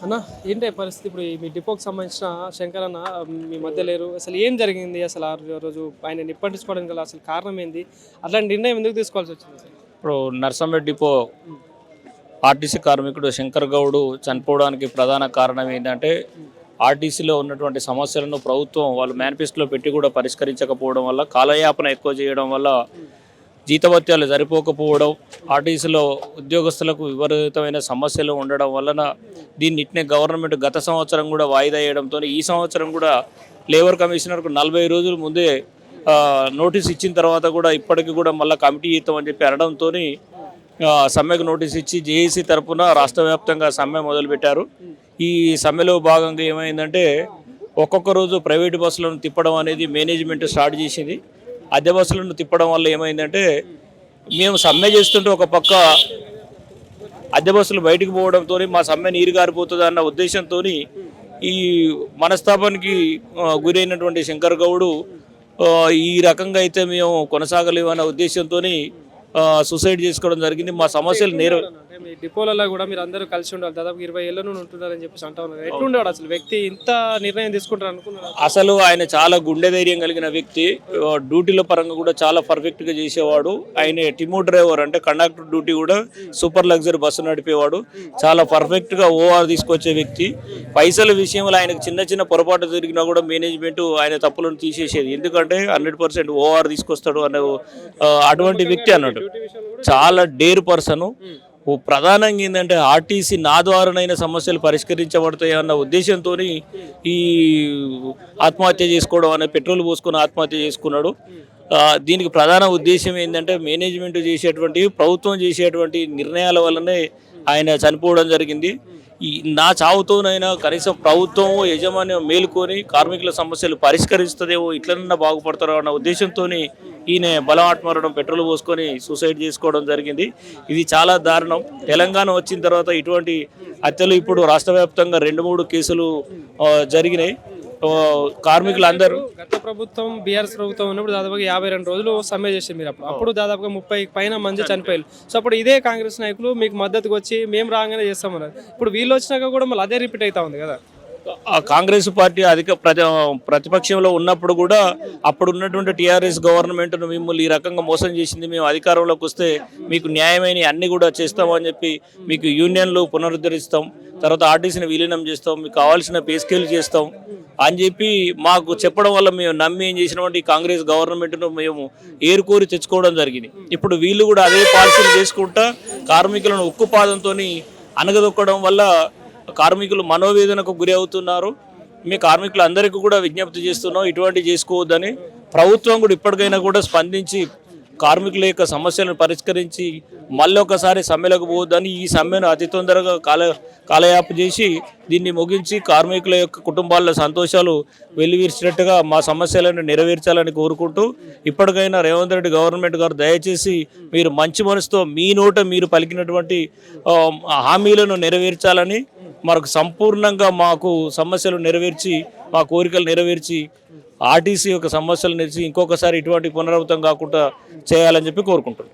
అన్న ఏంటి పరిస్థితి ఇప్పుడు మీ డిపోకి సంబంధించిన శంకర్ అన్న మీ మధ్య లేరు. అసలు ఏం జరిగింది? అసలు ఆ రోజు ఆయన నిప్పంటించుకోవడానికి గల అసలు కారణం ఏంది? అట్లాంటి నిర్ణయం ఎందుకు తీసుకోవాల్సి వచ్చింది? ఇప్పుడు నర్సంపేట డిపో ఆర్టీసీ కార్మికుడు శంకర్ గౌడ్ చనిపోవడానికి ప్రధాన కారణం ఏంటంటే ఆర్టీసీలో ఉన్నటువంటి సమస్యలను ప్రభుత్వం వాళ్ళు మేనిఫెస్టోలో పెట్టి కూడా పరిష్కరించకపోవడం వల్ల, కాలయాపన ఎక్కువ చేయడం వల్ల, జీతభత్యాలు సరిపోకపోవడం, ఆర్టీసీలో ఉద్యోగస్తులకు విపరీతమైన సమస్యలు ఉండడం వలన దీన్ని ఇట్నే గవర్నమెంట్ గత సంవత్సరం కూడా వాయిదా వేయడంతో ఈ సంవత్సరం కూడా లేబర్ కమిషనర్కు 40 రోజుల ముందే నోటీస్ ఇచ్చిన తర్వాత కూడా ఇప్పటికీ కూడా మళ్ళీ కమిటీ ఇస్తామని చెప్పి అనడంతో సమ్మెకు నోటీస్ ఇచ్చి జేఏసీ తరఫున రాష్ట్ర వ్యాప్తంగా సమ్మె మొదలుపెట్టారు. ఈ సమ్మెలో భాగంగా ఏమైందంటే ఒక్కొక్క రోజు ప్రైవేటు బస్సులను తిప్పడం అనేది మేనేజ్మెంట్ స్టార్ట్ చేసింది. అద్దె బస్సులను తిప్పడం వల్ల ఏమైందంటే మేము సమ్మె చేస్తుంటే ఒక పక్క అద్దె బస్సులు బయటకు పోవడంతో మా సమ్మె నీరు గారిపోతుంది అన్న ఉద్దేశంతో ఈ మనస్తాపానికి గురైనటువంటి శంకర్ గౌడ్ ఈ రకంగా అయితే మేము కొనసాగలేము అన్న ఉద్దేశంతో సూసైడ్ చేసుకోవడం జరిగింది. మా సమస్యలు మీ డిపోలలో కూడా మీరు అందరూ కలిసి ఉండాలి, దాదాపు 20 ఏళ్ళ నుండి ఉంటున్నారని చెప్పేసి అంటా ఉన్నారు. ఎట్లుండేవాడు అసలు వ్యక్తి? ఇంత నిర్ణయం తీసుకుంటారు అనుకున్నారు? అసలు ఆయన చాలా గుండె ధైర్యం కలిగిన వ్యక్తి. డ్యూటీల పరంగా కూడా చాలా పర్ఫెక్ట్గా చేసేవాడు. ఆయన టిమో డ్రైవర్ అంటే కండక్టర్ డ్యూటీ కూడా సూపర్ లగ్జరీ బస్సు నడిపేవాడు. చాలా పర్ఫెక్ట్గా ఓఆర్ తీసుకొచ్చే వ్యక్తి. పైసల విషయంలో ఆయనకు చిన్న చిన్న పొరపాటు జరిగినా కూడా మేనేజ్మెంట్ ఆయన తప్పులను తీసేసేది. ఎందుకంటే 100% ఓఆర్ తీసుకొస్తాడు అనే అటువంటి వ్యక్తి అన్నాడు. చాలా డేర్ పర్సన్. ప్రధానంగా ఏంటంటే ఆర్టీసీ నా ద్వారానైనా సమస్యలు పరిష్కరించబడతాయి అన్న ఉద్దేశంతో ఈ ఆత్మహత్య చేసుకోవడం అనే పెట్రోల్ పోసుకొని ఆత్మహత్య చేసుకున్నాడు. దీనికి ప్రధాన ఉద్దేశం ఏంటంటే మేనేజ్మెంట్ చేసేటువంటి, ప్రభుత్వం చేసేటువంటి నిర్ణయాల వల్లనే ఆయన చనిపోవడం జరిగింది. నా చావుతోనైనా కనీసం ప్రభుత్వం యజమాన్యం మేలుకొని కార్మికుల సమస్యలు పరిష్కరిస్తుందేమో, ఇట్లనన్నా బాగుపడతారో అన్న ఉద్దేశంతో ఈయన బలం ఆత్మరణం పెట్రోల్ పోసుకొని సూసైడ్ చేసుకోవడం జరిగింది. ఇది చాలా దారుణం. తెలంగాణ వచ్చిన తర్వాత ఇటువంటి హత్యలు ఇప్పుడు రాష్ట్ర వ్యాప్తంగా 2-3 కేసులు జరిగినాయి. కార్మికులందరూ గత ప్రభుత్వం బీఆర్ఎస్ ప్రభుత్వం ఉన్నప్పుడు దాదాపుగా 52 రోజులు సమ్మె చేశారు మీరు. అప్పుడు దాదాపుగా 30 పైన మంది చనిపోయారు. సో అప్పుడు ఇదే కాంగ్రెస్ నాయకులు మీకు మద్దతుకు వచ్చి మేము రాగానే చేస్తామన్నారు. ఇప్పుడు వీళ్ళు వచ్చినాక కూడా మళ్ళీ అదే రిపీట్ అవుతా ఉంది కదా. కాంగ్రెస్ పార్టీ అధిక ప్రతిపక్షంలో ఉన్నప్పుడు కూడా అప్పుడు ఉన్నటువంటి టీఆర్ఎస్ గవర్నమెంట్ను మిమ్మల్ని ఈ రకంగా మోసం చేసింది, మేము అధికారంలోకి వస్తే మీకు న్యాయమైన అన్ని కూడా చేస్తామని చెప్పి మీకు యూనియన్లు పునరుద్ధరిస్తాం, తర్వాత ఆర్టీసీని విలీనం చేస్తాం, మీకు కావాల్సిన పే స్కేల్ చేస్తాం అని చెప్పి మాకు చెప్పడం వల్ల మేము నమ్మి ఏం చేసినామంటే ఈ కాంగ్రెస్ గవర్నమెంట్ను మేము ఏరుకోరి తెచ్చుకోవడం జరిగింది. ఇప్పుడు వీళ్ళు కూడా అదే పాలసీలు చేసుకుంటా కార్మికులను ఉక్కుపాదంతో అనగదొక్కడం వల్ల కార్మికులు మనోవేదనకు గురి అవుతున్నారు. మీ కార్మికులు అందరికీ కూడా విజ్ఞప్తి చేస్తున్నాం, ఇటువంటి చేసుకోవద్దని. ప్రభుత్వం కూడా ఇప్పటికైనా కూడా స్పందించి కార్మికుల యొక్క సమస్యలను పరిష్కరించి మళ్ళీ ఒకసారి సమ్మెలకు పోవద్దని, ఈ సమ్మెను అతి తొందరగా కాలయాపన చేసి దీన్ని ముగించి కార్మికుల యొక్క కుటుంబాల సంతోషాలు వెల్లివిరిచినట్టుగా మా సమస్యలను నెరవేర్చాలని కోరుకుంటూ, ఇప్పటికైనా రేవంత్ రెడ్డి గవర్నమెంట్ గారు దయచేసి మీరు మంచి మనసుతో మీ నోట మీరు పలికినటువంటి హామీలను నెరవేర్చాలని, మనకు సంపూర్ణంగా మాకు సమస్యలు నెరవేర్చి మా కోరికలు నెరవేర్చి ఆర్టీసీ యొక్క సమస్యలు నెరవేర్చి ఇంకొకసారి ఇటువంటి పునరావృతం కాకుండా చేయాలని చెప్పి కోరుకుంటున్నాం.